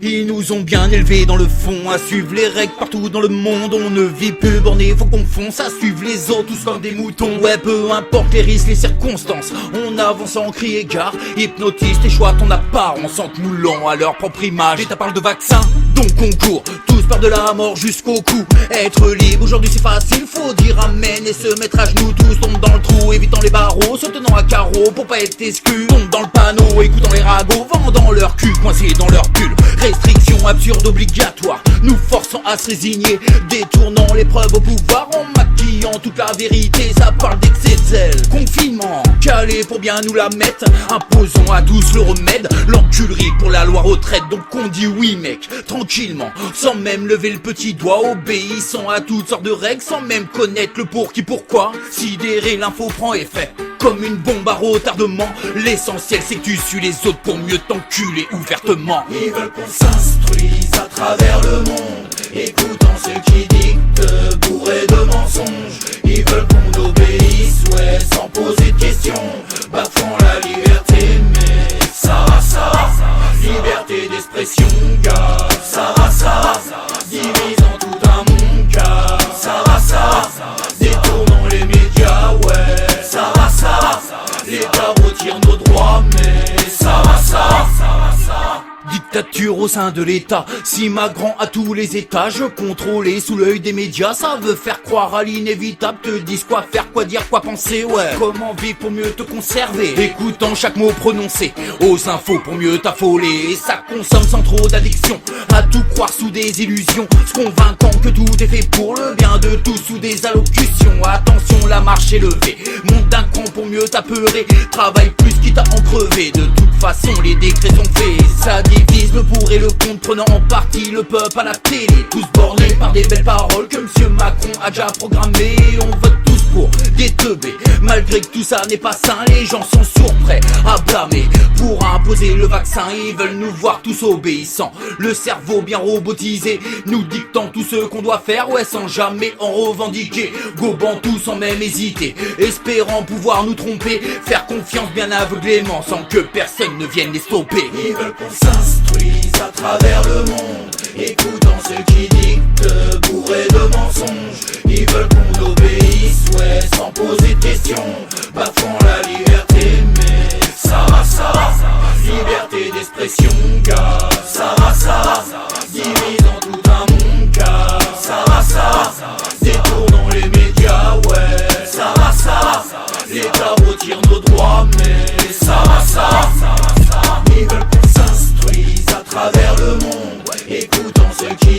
Ils nous ont bien élevés dans le fond, à suivre les règles partout dans le monde. On ne vit plus borné, faut qu'on fonce, à suivre les autres tous comme des moutons. Ouais, peu importe les risques, les circonstances, on avance sans crier gare. Hypnotise tes choix, ton apparence en te moulant à leur propre image. Et t'as parlé de vaccin, donc on court, tous peur de la mort jusqu'au cou. Être libre aujourd'hui c'est facile, faut dire amen et se mettre à genoux. Tous tombent dans le trou, évitant les barreaux, se tenant à carreau pour pas être exclus. Tombent dans le panneau, écoutant les ragots, vendant leur cul, coincés dans leur pull. Restrictions absurdes obligatoires, nous forçant à se résigner, détournant l'épreuve au pouvoir en maquillant toute la vérité. Ça parle d'excès de zèle, confinement, calé pour bien nous la mettre, imposons à tous le remède, l'enculerie pour la loi retraite. Donc on dit oui mec, tranquillement, sans même lever le petit doigt, obéissant à toutes sortes de règles, sans même connaître le pour qui pourquoi. Sidéré, l'info prend effet comme une bombe à retardement. L'essentiel c'est que tu suis les autres pour mieux t'enculer ouvertement. Ils veulent qu'on s'instruise à travers le monde, écoutant ceux qui dictent, bourrés de mensonges. Ils veulent qu'on obéisse, ouais, sans poser de questions, bafouant la liberté, mais ça va, liberté d'expression, gars, ça va, divisant tout un monde, car ça va, détournant les médias, ouais, ça va, l'État retire nos droits, mais ça va. Dictature au sein de l'État, si Macron à tous les étages, contrôlé sous l'œil des médias, ça veut faire croire à l'inévitable, te disent quoi faire, quoi dire, quoi penser, ouais. Comment vivre pour mieux te conserver, écoutant chaque mot prononcé, aux infos pour mieux t'affoler, et ça consomme sans trop d'addiction, à tout croire sous des illusions, se convainquant que tout est fait pour le bien de tous sous des allocutions. Attention, la marche est levée, monte d'un cran pour mieux t'apeurer, travaille plus quitte à en crever, de toute façon les décrets sont faits, ça divise le pour et le contre, prenant en partie le peuple à la télé, tous bornés par des belles paroles que monsieur Macron a déjà programmées. On vote tous pour des teubés, malgré que tout ça n'est pas sain, les gens sont sourds, prêts à blâmer pour imposer le vaccin. Ils veulent nous voir tous obéissants, le cerveau bien robotisé, nous dictant tout ce qu'on doit faire, ouais, sans jamais en revendiquer, gobant tout sans même hésiter, espérant pouvoir nous tromper, faire confiance bien aveuglément sans que personne ne vienne les stopper. Ils veulent qu'on s'instruise à travers le monde, écoutant ceux qui dictent, bourrés de mensonges. Ils veulent qu'on obéisse, ouais, sans poser de questions, bafouant la liberté, mais ça va, liberté d'expression, gars, ça va, divisant tout un monde, car ça va, détournant les médias, ouais, ça va, l'État retire nos droits, mais ça va. Ils veulent qu'on s'instruise à travers le monde, écoutant ceux qui